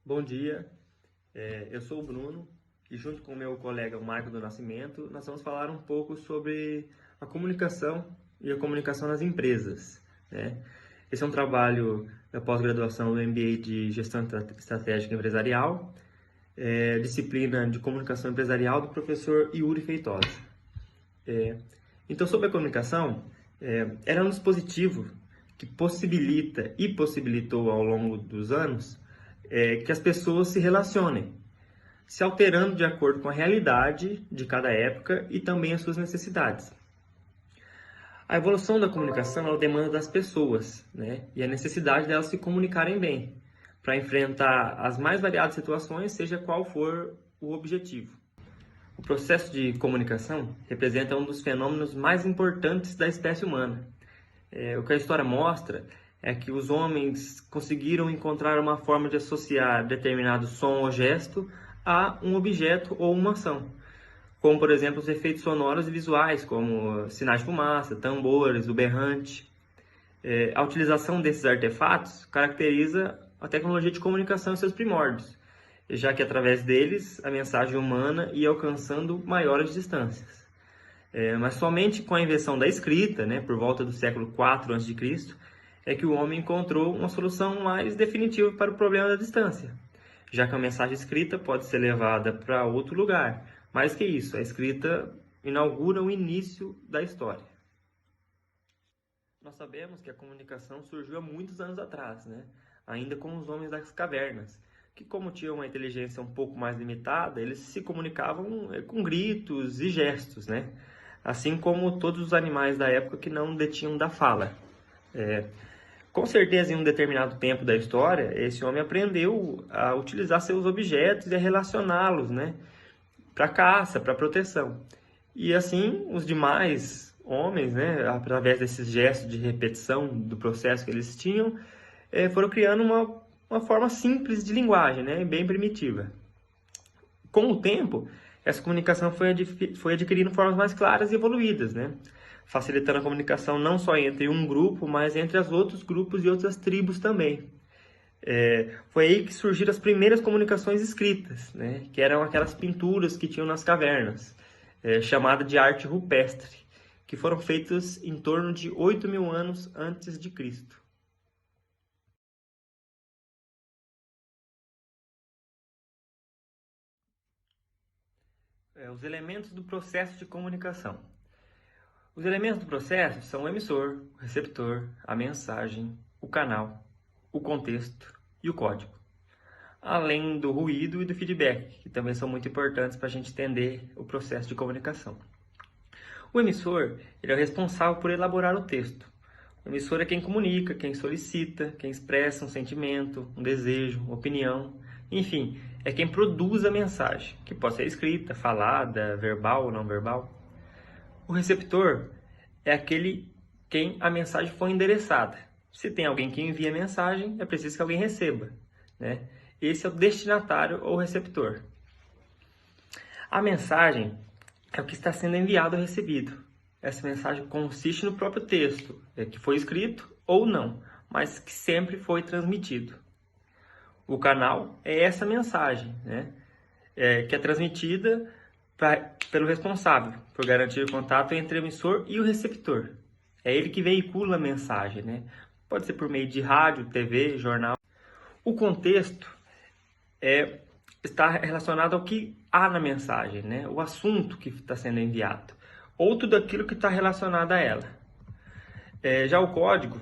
Bom dia, eu sou o Bruno e junto com o meu colega o Marco do Nascimento, nós vamos falar um pouco sobre a comunicação e a comunicação nas empresas, né? Esse é um trabalho da pós-graduação do MBA de Gestão Estratégica Empresarial, disciplina de Comunicação Empresarial do professor Yuri Feitosa. Então, sobre a comunicação, ela é um dispositivo que possibilita e possibilitou ao longo dos anos que as pessoas se relacionem, se alterando de acordo com a realidade de cada época e também as suas necessidades. A evolução da comunicação ela demanda das pessoas, né? E a necessidade delas se comunicarem bem, para enfrentar as mais variadas situações, seja qual for o objetivo. O processo de comunicação representa um dos fenômenos mais importantes da espécie humana. O que a história mostra é que os homens conseguiram encontrar uma forma de associar determinado som ou gesto a um objeto ou uma ação, como, por exemplo, os efeitos sonoros e visuais, como sinais de fumaça, tambores, o berrante. A utilização desses artefatos caracteriza a tecnologia de comunicação em seus primórdios, já que através deles a mensagem humana ia alcançando maiores distâncias. Mas somente com a invenção da escrita, né, por volta do século IV a.C., é que o homem encontrou uma solução mais definitiva para o problema da distância, já que a mensagem escrita pode ser levada para outro lugar. Mais que isso, a escrita inaugura o início da história. Nós sabemos que a comunicação surgiu há muitos anos atrás, né? Ainda com os homens das cavernas, que como tinham uma inteligência um pouco mais limitada, eles se comunicavam com gritos e gestos, né? Assim como todos os animais da época que não detinham da fala. Com certeza, em um determinado tempo da história, esse homem aprendeu a utilizar seus objetos e a relacioná-los, né? Para caça, para proteção. E assim, os demais homens, né? Através desses gestos de repetição do processo que eles tinham, foram criando uma forma simples de linguagem, né? Bem primitiva. Com o tempo, essa comunicação foi adquirindo formas mais claras e evoluídas, né? Facilitando a comunicação não só entre um grupo, mas entre os outros grupos e outras tribos também. Foi aí que surgiram as primeiras comunicações escritas, né? Que eram aquelas pinturas que tinham nas cavernas, chamada de arte rupestre, que foram feitas em torno de 8.000 anos antes de Cristo. Os elementos do processo de comunicação. Os elementos do processo são o emissor, o receptor, a mensagem, o canal, o contexto e o código. Além do ruído e do feedback, que também são muito importantes para a gente entender o processo de comunicação. O emissor ele é o responsável por elaborar o texto. O emissor é quem comunica, quem solicita, quem expressa um sentimento, um desejo, uma opinião. Enfim, é quem produz a mensagem, que pode ser escrita, falada, verbal ou não verbal. O receptor é aquele quem a mensagem foi endereçada. Se tem alguém que envia a mensagem, é preciso que alguém receba, né? Esse é o destinatário ou receptor. A mensagem é o que está sendo enviado ou recebido. Essa mensagem consiste no próprio texto, que foi escrito ou não, mas que sempre foi transmitido. O canal é essa mensagem, né? Que é transmitida pelo responsável por garantir o contato entre o emissor e o receptor. É ele que veicula a mensagem, né? Pode ser por meio de rádio, TV, jornal. O contexto está relacionado ao que há na mensagem, né? O assunto que está sendo enviado, ou tudo aquilo que está relacionado a ela. Já o código,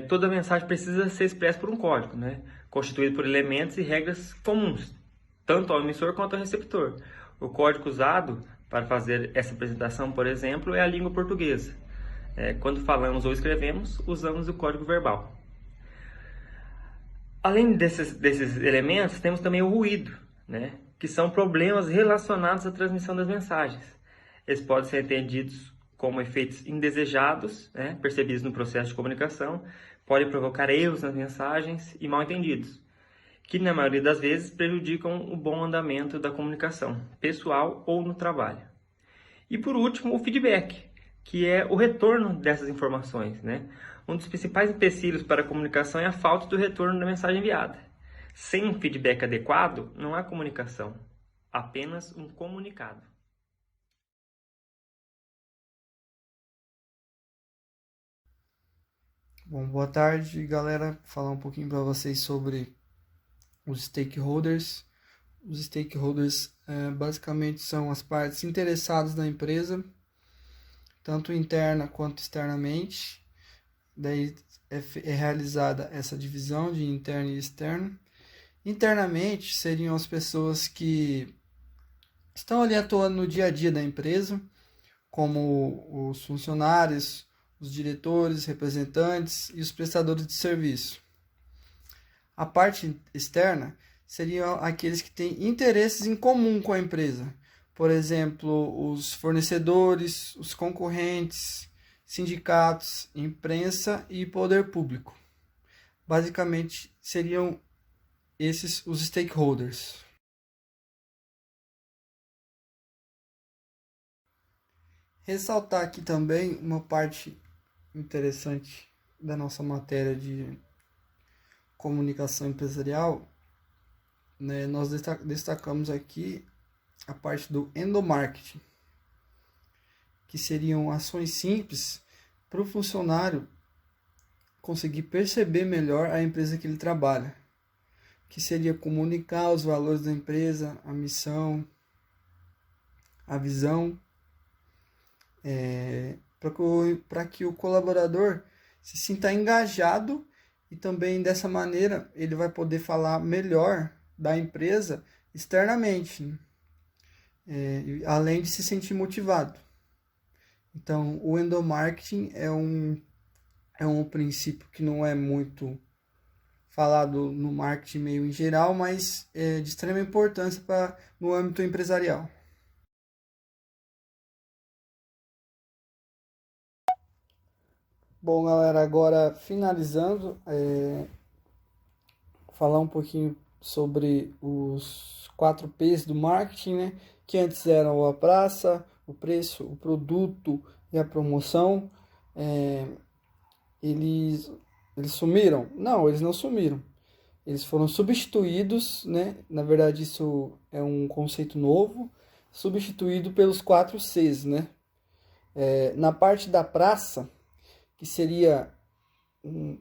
toda mensagem precisa ser expressa por um código, né? Constituído por elementos e regras comuns, tanto ao emissor quanto ao receptor. O código usado para fazer essa apresentação, por exemplo, é a língua portuguesa. Quando falamos ou escrevemos, usamos o código verbal. Além desses elementos, temos também o ruído, né? Que são problemas relacionados à transmissão das mensagens. Eles podem ser entendidos como efeitos indesejados, né? Percebidos no processo de comunicação, podem provocar erros nas mensagens e mal-entendidos, que na maioria das vezes prejudicam o bom andamento da comunicação, pessoal ou no trabalho. E por último, o feedback, que é o retorno dessas informações, né? Um dos principais empecilhos para a comunicação é a falta do retorno da mensagem enviada. Sem um feedback adequado, não há comunicação, apenas um comunicado. Bom, boa tarde, galera. Vou falar um pouquinho para vocês sobre os stakeholders. Os stakeholders basicamente são as partes interessadas na empresa, tanto interna quanto externamente. Daí é realizada essa divisão de interno e externo. Internamente seriam as pessoas que estão ali atuando no dia a dia da empresa, como os funcionários, os diretores, representantes e os prestadores de serviço. A parte externa seriam aqueles que têm interesses em comum com a empresa. Por exemplo, os fornecedores, os concorrentes, sindicatos, imprensa e poder público. Basicamente, seriam esses os stakeholders. Ressaltar aqui também uma parte interessante da nossa matéria de comunicação empresarial, né? Nós destacamos aqui a parte do endomarketing, que seriam ações simples para o funcionário conseguir perceber melhor a empresa que ele trabalha, que seria comunicar os valores da empresa, a missão, a visão, para que o colaborador se sinta engajado e também dessa maneira ele vai poder falar melhor da empresa externamente, né? Além de se sentir motivado. Então, o endomarketing é um princípio que não é muito falado no marketing meio em geral, mas é de extrema importância no âmbito empresarial. Bom, galera, agora finalizando, falar um pouquinho sobre os 4 P's do marketing, né? Que antes eram a praça, o preço, o produto e a promoção. É, eles, eles sumiram? Não, eles não sumiram. Eles foram substituídos, né? Na verdade, isso é um conceito novo, substituído pelos 4 Cs, né? Na parte da praça, que seria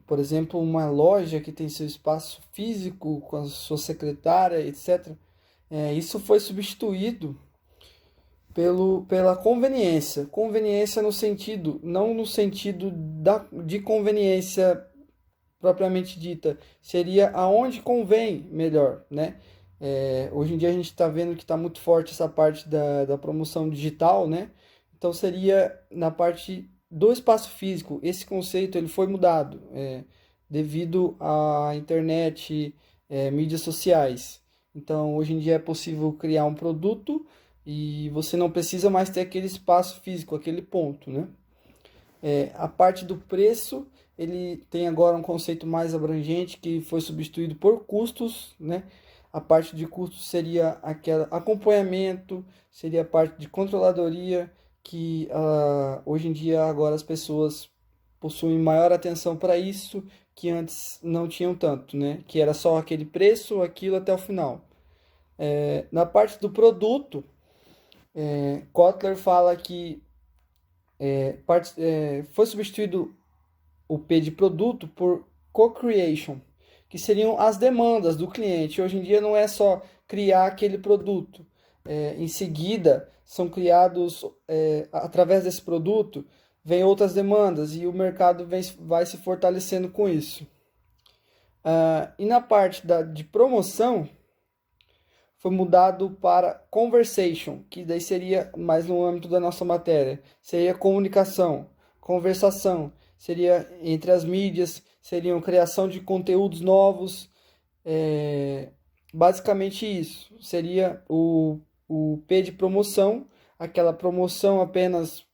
por exemplo, uma loja que tem seu espaço físico com a sua secretária, etc. Isso foi substituído pela conveniência. Conveniência no sentido, não no sentido de conveniência propriamente dita, seria aonde convém melhor, né? Hoje em dia a gente está vendo que está muito forte essa parte da promoção digital, né? Então seria na parte do espaço físico. Esse conceito ele foi mudado devido à internet, mídias sociais. Então hoje em dia é possível criar um produto e você não precisa mais ter aquele espaço físico, aquele ponto, né? A parte do preço, ele tem agora um conceito mais abrangente que foi substituído por custos, né? A parte de custos seria aquele acompanhamento, seria a parte de controladoria, que hoje em dia agora as pessoas possuem maior atenção para isso, que antes não tinham tanto, né? Que era só aquele preço, aquilo até o final. Na parte do produto, Kotler fala que foi substituído o P de produto por co-creation, que seriam as demandas do cliente. Hoje em dia não é só criar aquele produto. Em seguida, são criados, através desse produto, vem outras demandas e o mercado vai se fortalecendo com isso. E na parte de promoção, foi mudado para conversation, que daí seria mais no âmbito da nossa matéria. Seria comunicação, conversação, seria entre as mídias, seriam criação de conteúdos novos. Basicamente isso. Seria o P de promoção, aquela promoção apenas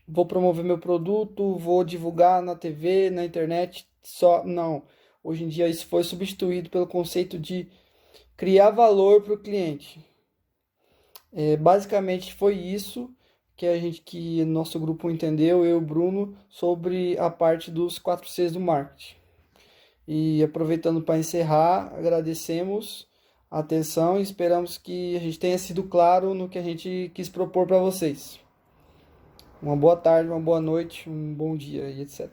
vou promover meu produto, vou divulgar na TV, na internet, só não. Hoje em dia isso foi substituído pelo conceito de criar valor para o cliente. Basicamente foi isso que nosso grupo entendeu, eu e o Bruno, sobre a parte dos 4 Cs do marketing. E aproveitando para encerrar, agradecemos a atenção e esperamos que a gente tenha sido claro no que a gente quis propor para vocês. Uma boa tarde, uma boa noite, um bom dia e etc.